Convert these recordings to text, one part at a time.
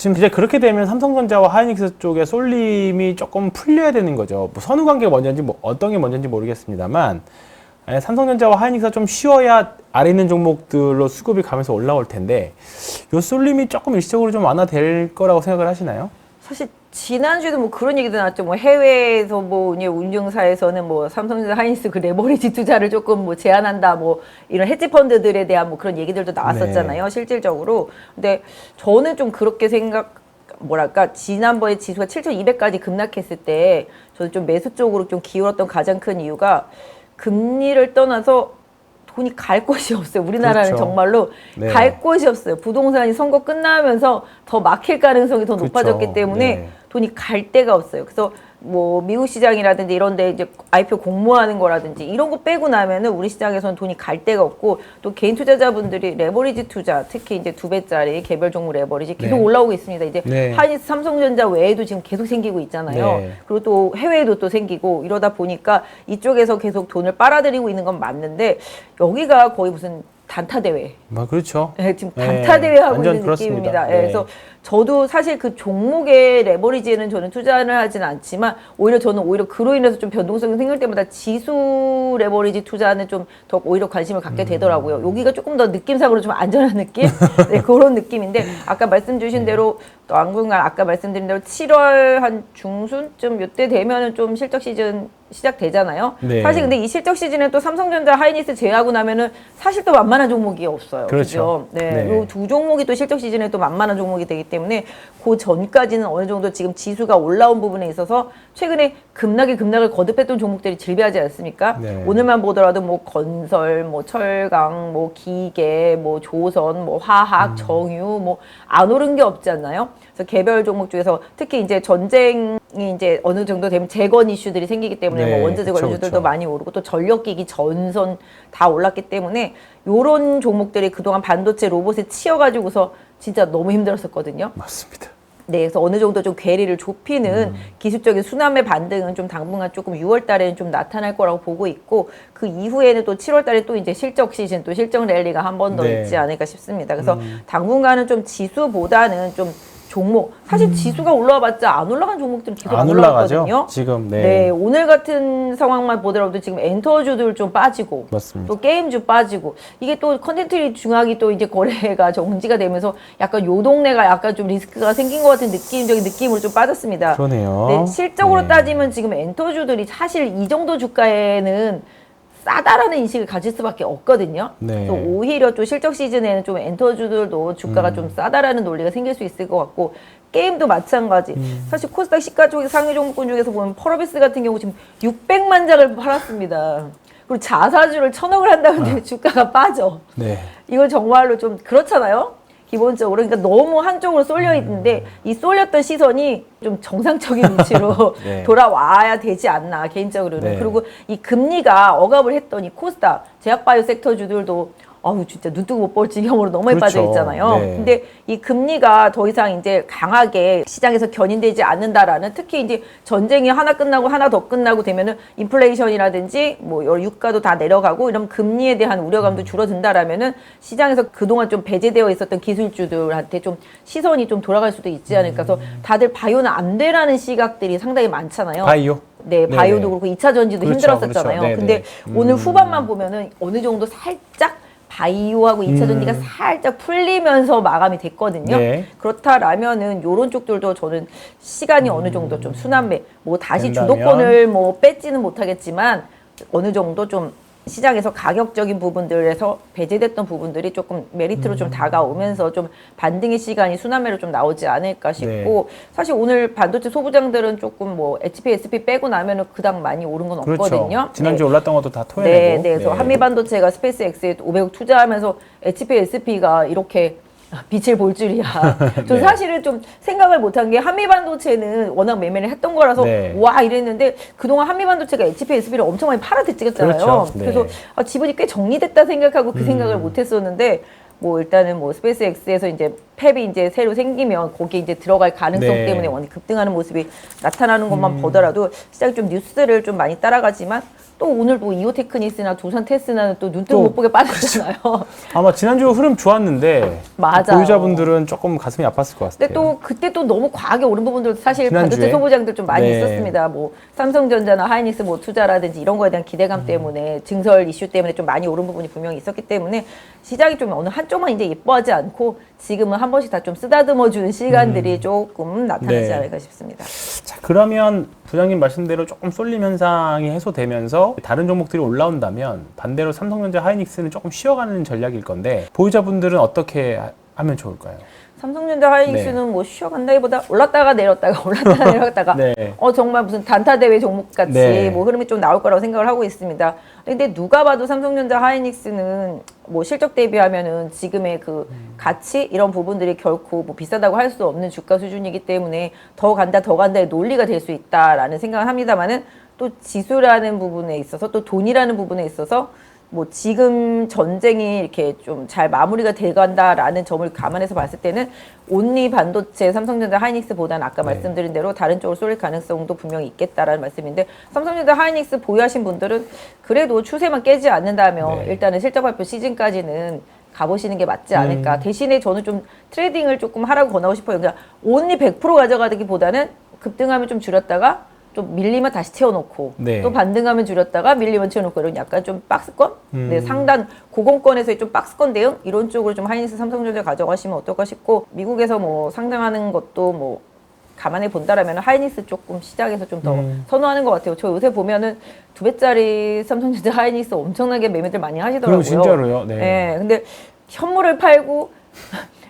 지금 이제 그렇게 되면 삼성전자와 하이닉스 쪽의 쏠림이 조금 풀려야 되는 거죠. 뭐 선후 관계가 먼저인지 뭐 어떤 게 먼저인지 모르겠습니다만 삼성전자와 하이닉스가 좀 쉬어야 아래 있는 종목들로 수급이 가면서 올라올 텐데 요 쏠림이 조금 일시적으로 좀 완화될 거라고 생각을 하시나요? 사실 지난주에도 뭐 그런 얘기도 나왔죠. 뭐 해외에서 뭐 운용사에서는 뭐 삼성전자 하이닉스 그 레버리지 투자를 조금 뭐 제한한다 뭐 이런 헤지 펀드들에 대한 뭐 그런 얘기들도 나왔었잖아요. 실질적으로. 근데 저는 좀 그렇게 뭐랄까 지난번에 지수가 7,200까지 급락했을 때 저는 좀 매수 쪽으로 좀 기울었던 가장 큰 이유가 금리를 떠나서 돈이 갈 곳이 없어요. 우리나라는 그렇죠. 정말로 네. 갈 곳이 없어요. 부동산이 선거 끝나면서 더 막힐 가능성이 더 그렇죠. 높아졌기 때문에 네. 돈이 갈 데가 없어요. 그래서 뭐 미국 시장이라든지 이런 데 이제 IPO 공모하는 거라든지 이런 거 빼고 나면은 우리 시장에서는 돈이 갈 데가 없고 또 개인 투자자분들이 레버리지 투자 특히 이제 2배짜리 개별 종목 레버리지 계속 네. 올라오고 있습니다. 이제 네. 하이닉스 삼성전자 외에도 지금 계속 생기고 있잖아요. 네. 그리고 또 해외에도 또 생기고 이러다 보니까 이쪽에서 계속 돈을 빨아들이고 있는 건 맞는데 여기가 거의 무슨 단타 대회. 그렇죠. 네, 지금 단타 대회 하고 완전 있는 그렇습니다. 느낌입니다. 네. 그래서 저도 사실 그 종목의 레버리지에는 저는 투자를 하지는 않지만 오히려 그로 인해서 좀 변동성이 생길 때마다 지수 레버리지 투자는 좀 더 오히려 관심을 갖게 되더라고요. 여기가 조금 더 느낌상으로 좀 안전한 느낌? 네, 그런 느낌인데 아까 말씀 주신 대로 또 당분간 아까 말씀드린 대로 7월 한 중순쯤 이때 되면은 좀 실적 시즌 시작되잖아요. 네. 사실 근데 이 실적 시즌에 또 삼성전자 하이닉스 제외하고 나면은 사실 또 만만한 종목이 없어요. 그렇죠. 그죠? 네. 네. 요 두 종목이 또 실적 시즌에 또 만만한 종목이 되기 때문에 그 전까지는 어느 정도 지금 지수가 올라온 부분에 있어서 최근에 급락을 거듭했던 종목들이 질비하지 않습니까? 네. 오늘만 보더라도 뭐 건설, 뭐 철강, 뭐 기계, 뭐 조선, 뭐 화학, 정유 뭐 안 오른 게 없지 않나요? 그래서 개별 종목 중에서 특히 이제 전쟁이 이제 어느 정도 되면 재건 이슈들이 생기기 때문에 네, 뭐 원자 재건 그쵸, 이슈들도 그쵸. 많이 오르고 또 전력기기, 전선 다 올랐기 때문에 요런 종목들이 그동안 반도체 로봇에 치여가지고서 진짜 너무 힘들었었거든요. 맞습니다. 네, 그래서 어느 정도 좀 괴리를 좁히는 기술적인 순환매 반등은 좀 당분간 조금 6월 달에는 좀 나타날 거라고 보고 있고 그 이후에는 또 7월 달에 또 이제 실적 시즌 또 실적 랠리가 한 번 더 네. 있지 않을까 싶습니다. 그래서 당분간은 좀 지수보다는 좀 종목 사실 지수가 올라와봤자 안 올라간 종목들은 계속 안 올라가죠. 올라갔거든요. 지금 네, 오늘 같은 상황만 보더라도 지금 엔터주들 좀 빠지고 맞습니다. 또 게임주 빠지고 이게 또 컨텐츠 중앙이 또 이제 거래가 정지가 되면서 약간 요 동네가 약간 좀 리스크가 생긴 것 같은 느낌적인 느낌으로 좀 빠졌습니다. 그러네요. 네, 실적으로 네. 따지면 지금 엔터주들이 사실 이 정도 주가에는 싸다라는 인식을 가질 수밖에 없거든요. 네. 그래서 오히려 또 실적 시즌에는 좀 엔터주들도 주가가 좀 싸다라는 논리가 생길 수 있을 것 같고 게임도 마찬가지. 사실 코스닥 시가총액 상위 종목군 중에서 보면 펄어비스 같은 경우 지금 600만 장을 팔았습니다. 그리고 자사주를 1,000억을 한다는데 주가가 빠져. 네. 이건 정말로 좀 그렇잖아요. 기본적으로 그러니까 너무 한쪽으로 쏠려 있는데 이 쏠렸던 시선이 좀 정상적인 위치로 네. 돌아와야 되지 않나 개인적으로는. 네. 그리고 이 금리가 억압을 했더니 코스닥 제약바이오 섹터주들도 아우 진짜 눈 뜨고 못 볼 지경으로 너무 많이 그렇죠. 빠져 있잖아요. 네. 근데 이 금리가 더 이상 이제 강하게 시장에서 견인되지 않는다라는 특히 이제 전쟁이 하나 끝나고 하나 더 끝나고 되면은 인플레이션이라든지 뭐 여러 유가도 다 내려가고 이런 금리에 대한 우려감도 줄어든다라면은 시장에서 그동안 좀 배제되어 있었던 기술주들한테 좀 시선이 좀 돌아갈 수도 있지 않을까. 그래서 다들 바이오는 안 되라는 시각들이 상당히 많잖아요. 바이오. 네, 바이오도 네네. 그렇고 2차 전지도 그렇죠, 힘들었었잖아요. 그렇죠. 근데 네네. 오늘 후반만 보면은 어느 정도 살짝 바이오하고 2차 전지가 살짝 풀리면서 마감이 됐거든요. 네. 그렇다라면은 요런 쪽들도 저는 시간이 어느 정도 좀 순환매, 뭐 다시 된다면. 주도권을 뭐 뺏지는 못하겠지만 어느 정도 좀 시장에서 가격적인 부분들에서 배제됐던 부분들이 조금 메리트로 좀 다가오면서 좀 반등의 시간이 순환매로 좀 나오지 않을까 싶고 사실 오늘 반도체 소부장들은 조금 뭐 HP, SP 빼고 나면은 그닥 많이 오른 건 그렇죠. 없거든요. 지난주에 네. 올랐던 것도 다 네, 토해내고. 네. 그래서 한미반도체가 스페이스X에 500억 투자하면서 HP, SP가 이렇게 빛을 볼 줄이야. 저 네. 사실은 좀 생각을 못한 게 한미반도체는 워낙 매매를 했던 거라서 네. 와 이랬는데 그동안 한미반도체가 HP, SP를 엄청 많이 팔아댔잖아요. 그렇죠. 네. 그래서 지분이 꽤 정리됐다 생각하고 그 생각을 못했었는데 뭐 일단은 뭐 스페이스X에서 이제 팹이 이제 새로 생기면 거기에 이제 들어갈 가능성 네. 때문에 급등하는 모습이 나타나는 것만 보더라도 시장이 좀 뉴스를 좀 많이 따라가지만 또 오늘 뭐 이오테크니스나 두산 테스나는 또 눈뜨고 또 못 보게 빠졌잖아요. 아마 지난주 흐름 좋았는데 맞아요. 보유자분들은 조금 가슴이 아팠을 것 같아요. 근데 또 그때 또 너무 과하게 오른 부분들도 사실 지난주에? 반도체 소비장들 좀 많이 네. 있었습니다. 뭐 삼성전자나 하이닉스 뭐 투자라든지 이런 거에 대한 기대감 때문에 증설 이슈 때문에 좀 많이 오른 부분이 분명히 있었기 때문에 시장이 좀 어느 한쪽만 이제 예뻐하지 않고 지금은 한 번씩 다 좀 쓰다듬어 주는 시간들이 조금 나타나지 네. 않을까 싶습니다. 자, 그러면 부장님 말씀대로 조금 쏠림 현상이 해소되면서 다른 종목들이 올라온다면 반대로 삼성전자 하이닉스는 조금 쉬어가는 전략일 건데 보유자분들은 어떻게 하면 좋을까요? 삼성전자 하이닉스는 뭐 쉬어간다기보다 올랐다가 내렸다가 올랐다가 내렸다가 네. 정말 무슨 단타 대회 종목 같이 네. 뭐 흐름이 좀 나올 거라고 생각을 하고 있습니다. 근데 누가 봐도 삼성전자 하이닉스는 뭐 실적 대비하면은 지금의 그 가치 이런 부분들이 결코 뭐 비싸다고 할 수 없는 주가 수준이기 때문에 더 간다의 논리가 될 수 있다라는 생각을 합니다만은 또 지수라는 부분에 있어서 또 돈이라는 부분에 있어서 뭐 지금 전쟁이 이렇게 좀 잘 마무리가 돼간다라는 점을 감안해서 봤을 때는 온리 반도체 삼성전자 하이닉스보다는 아까 말씀드린 대로 다른 쪽으로 쏠릴 가능성도 분명히 있겠다라는 말씀인데 삼성전자 하이닉스 보유하신 분들은 그래도 추세만 깨지 않는다면 네. 일단은 실적 발표 시즌까지는 가보시는 게 맞지 않을까. 대신에 저는 좀 트레이딩을 조금 하라고 권하고 싶어요. 그러니까 온리 100% 가져가기보다는 급등하면 좀 줄였다가 좀 밀리면 다시 채워놓고 네. 또 반등하면 줄였다가 밀리면 채워놓고 이런 약간 좀 박스권, 네, 상단 고공권에서의 좀 박스권 대응 이런 쪽으로 좀 하이닉스 삼성전자 가져가시면 어떨까 싶고 미국에서 뭐 상장하는 것도 뭐 감안해 본다라면 하이닉스 조금 시장에서 좀 더 선호하는 것 같아요. 저 요새 보면은 2배짜리 삼성전자 하이닉스 엄청나게 매매들 많이 하시더라고요. 그럼 진짜로요? 네. 네, 근데 현물을 팔고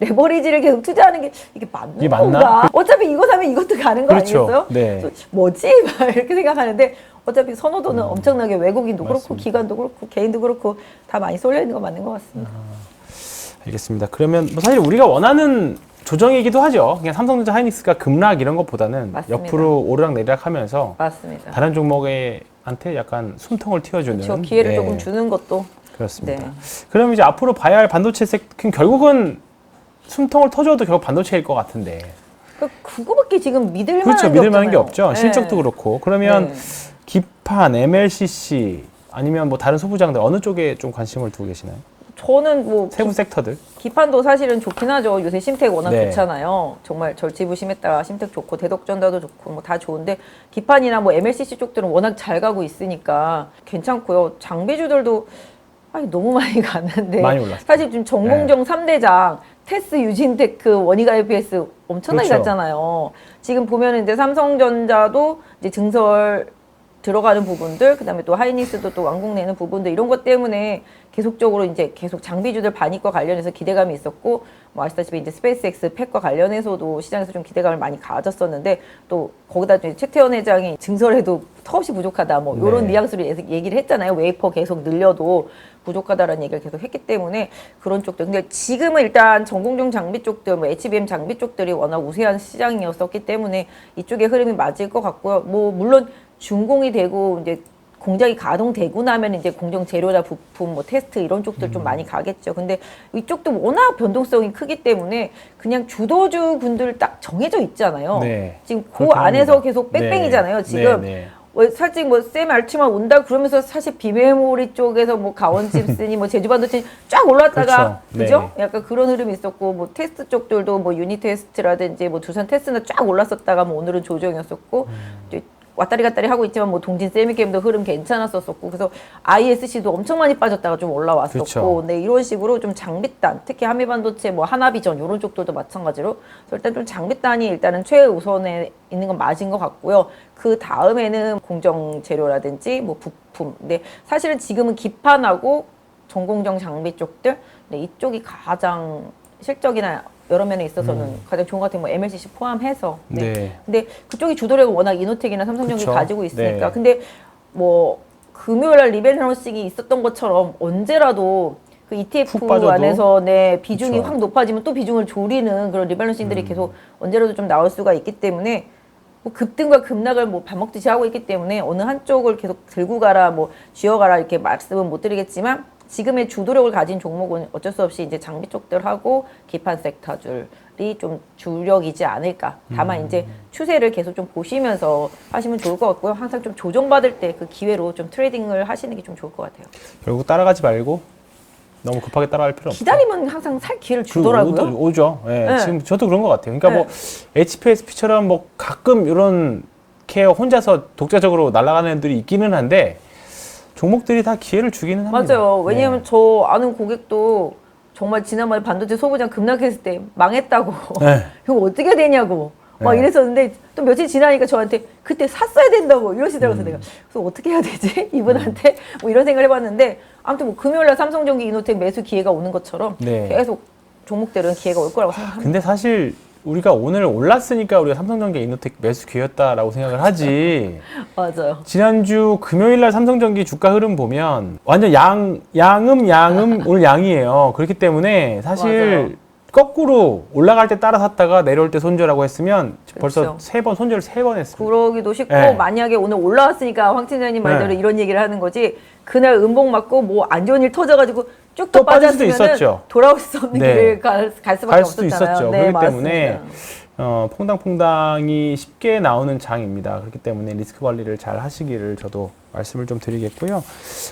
레버리지를 계속 투자하는 게 이게 맞는 이게 맞나? 건가? 어차피 이거 사면 이것도 가는 거 그렇죠. 아니겠어요? 네. 그래서 뭐지? 막 이렇게 생각하는데 어차피 선호도는 엄청나게 외국인도 그렇고 맞습니다. 기관도 그렇고 개인도 그렇고 다 많이 쏠려 있는 거 맞는 것 같습니다. 알겠습니다. 그러면 뭐 사실 우리가 원하는 조정이기도 하죠. 그냥 삼성전자 하이닉스가 급락 이런 것보다는 맞습니다. 옆으로 오르락 내리락 하면서 맞습니다. 다른 종목한테 약간 숨통을 틔워주는 그렇죠. 기회를 네, 조금 주는 것도 그렇습니다. 네. 그럼 이제 앞으로 봐야 할 반도체 섹터 결국은 숨통을 터줘도 결국 반도체일 것 같은데. 그거밖에 지금 믿을 만한 그렇죠. 게 믿을 만한 게 없잖아요. 없죠. 네. 실적도 그렇고. 그러면 네. 기판, MLCC 아니면 뭐 다른 소부장들 어느 쪽에 좀 관심을 두고 계시나요? 저는 뭐 세부 섹터들. 기판도 사실은 좋긴 하죠. 요새 심텍 워낙 네. 좋잖아요. 정말 절치부심했다가 심텍 좋고 대덕전자도 좋고 뭐 다 좋은데 기판이나 뭐 MLCC 쪽들은 워낙 잘 가고 있으니까 괜찮고요. 장비주들도 너무 많이 갔는데 많이 올랐어요. 사실 지금 전공정 3대장 테스, 유진테크, 원희가 IPS 엄청나게 그렇죠. 갔잖아요. 지금 보면 이제 삼성전자도 이제 증설 들어가는 부분들, 그다음에 또 하이닉스도 또 완공 내는 부분들 이런 것 때문에 계속적으로 이제 계속 장비주들 반입과 관련해서 기대감이 있었고 뭐 아시다시피 이제 스페이스X 팩과 관련해서도 시장에서 좀 기대감을 많이 가졌었는데 또 거기다 이제 최태원 회장이 증설해도 턱없이 부족하다 뭐 이런 네. 뉘앙스로 얘기를 했잖아요. 웨이퍼 계속 늘려도 부족하다라는 얘기를 계속 했기 때문에 그런 쪽들. 근데 지금은 일단 전공정 장비 쪽들, 뭐 HBM 장비 쪽들이 워낙 우세한 시장이었었기 때문에 이쪽의 흐름이 맞을 것 같고요. 뭐 물론 준공이 되고 이제 공장이 가동되고 나면 이제 공정 재료나 부품, 뭐 테스트 이런 쪽들 좀 많이 가겠죠. 근데 이쪽도 워낙 변동성이 크기 때문에 그냥 주도주 분들 딱 정해져 있잖아요. 네. 지금 그 그렇긴 안에서 합니다. 계속 뺑뺑이잖아요. 네. 지금. 네. 살짝 뭐샘 알츠만 온다 그러면서 사실 비메모리 쪽에서 뭐 가원칩스니 뭐 제주반도체 쫙 올랐다가 그렇죠. 그죠? 네. 약간 그런 흐름이 있었고 뭐 테스트 쪽들도 뭐 유니 테스트라든지 뭐 두산 테스트나 쫙 올랐었다가 뭐 오늘은 조정이었었고 이제 왔다리 갔다리 하고 있지만 뭐 동진 세미캠도 흐름 괜찮았었고 그래서 ISC도 엄청 많이 빠졌다가 좀 올라왔었고 그렇죠. 네, 이런 식으로 좀 장비단 특히 한미반도체 뭐 하나비전 이런 쪽들도 마찬가지로 그래서 일단 좀 장비단이 일단은 최우선에 있는 건 맞은 것 같고요. 그 다음에는 공정 재료라든지 뭐 부품. 근데 사실은 지금은 기판하고 전공정 장비 쪽들 이쪽이 가장 실적이나 여러 면에 있어서는 가장 좋은 것 같아요. 뭐 MLCC 포함해서. 네. 네. 근데 그쪽이 주도력은 워낙 이노텍이나 삼성전기 그쵸. 가지고 있으니까. 네. 근데 뭐 금요일날 리밸런싱이 있었던 것처럼 언제라도 그 훅 ETF 빠져도? 안에서 네, 비중이 그쵸. 확 높아지면 또 비중을 줄이는 그런 리밸런싱들이 계속 언제라도 좀 나올 수가 있기 때문에 뭐 급등과 급락을 뭐 밥 먹듯이 하고 있기 때문에 어느 한쪽을 계속 들고 가라, 뭐 쥐어가라 이렇게 말씀은 못 드리겠지만 지금의 주도력을 가진 종목은 어쩔 수 없이 이제 장비 쪽들하고 기판 섹터들이 좀 주력이지 않을까. 다만 이제 추세를 계속 좀 보시면서 하시면 좋을 것 같고요. 항상 좀 조정받을 때 그 기회로 좀 트레이딩을 하시는 게 좀 좋을 것 같아요. 결국 따라가지 말고 너무 급하게 따라갈 필요 없어요. 기다리면 항상 살 기회를 주더라고요. 오죠. 예, 네. 지금 저도 그런 것 같아요. 그러니까 네. 뭐 HPSP처럼 뭐 가끔 이런 케어 혼자서 독자적으로 날아가는 애들이 있기는 한데 종목들이 다 기회를 주기는 합니다. 맞아요. 왜냐하면 네. 저 아는 고객도 정말 지난번에 반도체 소부장 급락했을 때 망했다고. 네. 이거 어떻게 되냐고. 막 네. 이랬었는데 또 며칠 지나니까 저한테 그때 샀어야 된다고 이러시더라고요. 내가 그래서 어떻게 해야 되지? 이분한테 뭐 이런 생각을 해봤는데 아무튼 뭐 금요일날 삼성전기 이노텍 매수 기회가 오는 것처럼 네. 계속 종목들은 기회가 올 거라고 생각합니다. 근데 사실 우리가 오늘 올랐으니까 우리가 삼성전기 이노텍 매수 기회였다라고 생각을 하지. 맞아요. 지난주 금요일날 삼성전기 주가 흐름 보면 완전 양음 오늘 양이에요. 그렇기 때문에 사실 맞아요. 거꾸로 올라갈 때 따라 샀다가 내려올 때 손절하고 했으면 벌써 그렇죠. 세 번 손절을 3번 했습니다. 그러기도 쉽고 네. 만약에 오늘 올라왔으니까 황 팀장님 말대로 네. 이런 얘기를 하는 거지 그날 음봉 맞고 뭐 안 좋은 일 터져가지고 쭉 또 또 빠질 수도 빠졌으면 있었죠. 돌아올 수 없는 네. 길을 갈 수밖에 갈 수도 없었잖아요. 있었죠. 네, 그렇기 때문에 맞습니다. 퐁당퐁당이 쉽게 나오는 장입니다. 그렇기 때문에 리스크 관리를 잘 하시기를 저도 말씀을 좀 드리겠고요.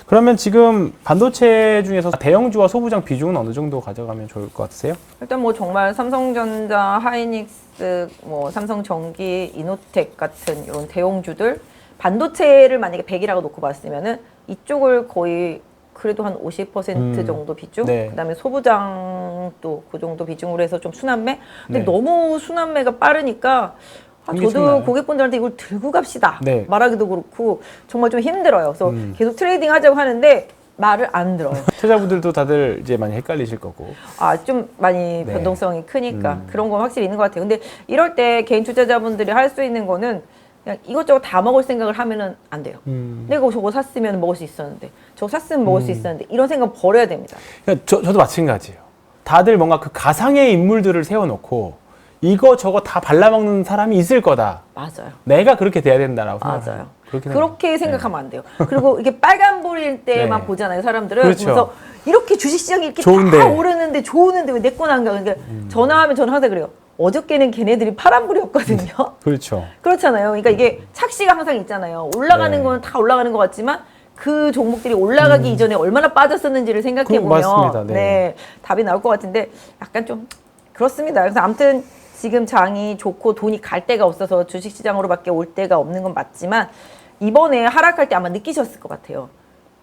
그러면 지금 반도체 중에서 대형주와 소부장 비중은 어느 정도 가져가면 좋을 것 같으세요? 일단 뭐 정말 삼성전자, 하이닉스, 뭐 삼성전기, 이노텍 같은 이런 대형주들 반도체를 만약에 100이라고 놓고 봤으면은 이쪽을 거의 그래도 한 50% 정도 비중, 네. 그다음에 소부장도 그 정도 비중으로 해서 좀 순환매. 근데 네. 너무 순환매가 빠르니까 이게 저도 순환. 고객분들한테 이걸 들고 갑시다 네. 말하기도 그렇고 정말 좀 힘들어요. 그래서 계속 트레이딩 하자고 하는데 말을 안 들어요. 투자분들도 다들 이제 많이 헷갈리실 거고. 좀 많이 네. 변동성이 크니까 그런 건 확실히 있는 것 같아요. 근데 이럴 때 개인 투자자분들이 할 수 있는 거는 그냥 이것저것 다 먹을 생각을 하면은 안 돼요. 내가 저거 샀으면 먹을 수 있었는데 저거 샀으면 먹을 수 있었는데 이런 생각 버려야 됩니다. 그러니까 저도 마찬가지예요. 다들 뭔가 그 가상의 인물들을 세워놓고 이거 저거 다 발라먹는 사람이 있을 거다. 맞아요. 내가 그렇게 돼야 된다라고 생각해요. 맞아요. 그렇게 그렇게 생각하면 안 돼요. 그리고 이게 빨간불일 때만 네. 보잖아요, 사람들은. 그렇죠. 그래서 이렇게 주식시장이 이렇게 좋은데. 다 오르는데 좋은데 왜 내 건 안 가? 그러니까 전화하면 저는 항상 그래요. 어저께는 걔네들이 파란불이었거든요. 그렇죠. 그렇잖아요. 그러니까 이게 착시가 항상 있잖아요. 올라가는 네. 건 다 올라가는 것 같지만 그 종목들이 올라가기 이전에 얼마나 빠졌었는지를 생각해 보면 맞습니다. 네. 답이 나올 것 같은데 약간 좀 그렇습니다. 그래서 아무튼 지금 장이 좋고 돈이 갈 데가 없어서 주식시장으로밖에 올 데가 없는 건 맞지만 이번에 하락할 때 아마 느끼셨을 것 같아요.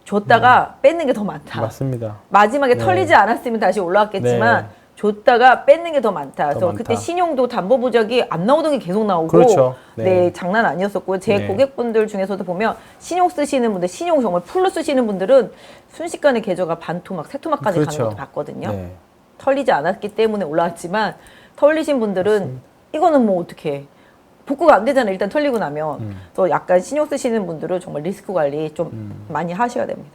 줬다가 뺏는 게 더 많다. 맞습니다. 마지막에 네. 털리지 않았으면 다시 올라왔겠지만 네. 줬다가 뺏는 게 더 많다. 그래서 많다. 그때 신용도 담보 부적이 안 나오던 게 계속 나오고 그렇죠. 네. 네. 장난 아니었었고요. 제 네. 고객분들 중에서도 보면 신용 쓰시는 분들, 신용 정말 풀로 쓰시는 분들은 순식간에 계좌가 반토막, 세토막까지 그렇죠. 가는 것도 봤거든요. 네. 털리지 않았기 때문에 올라왔지만 털리신 분들은 이거는 뭐 어떻게 복구가 안 되잖아요. 일단 털리고 나면. 그래서 약간 신용 쓰시는 분들은 정말 리스크 관리 좀 많이 하셔야 됩니다.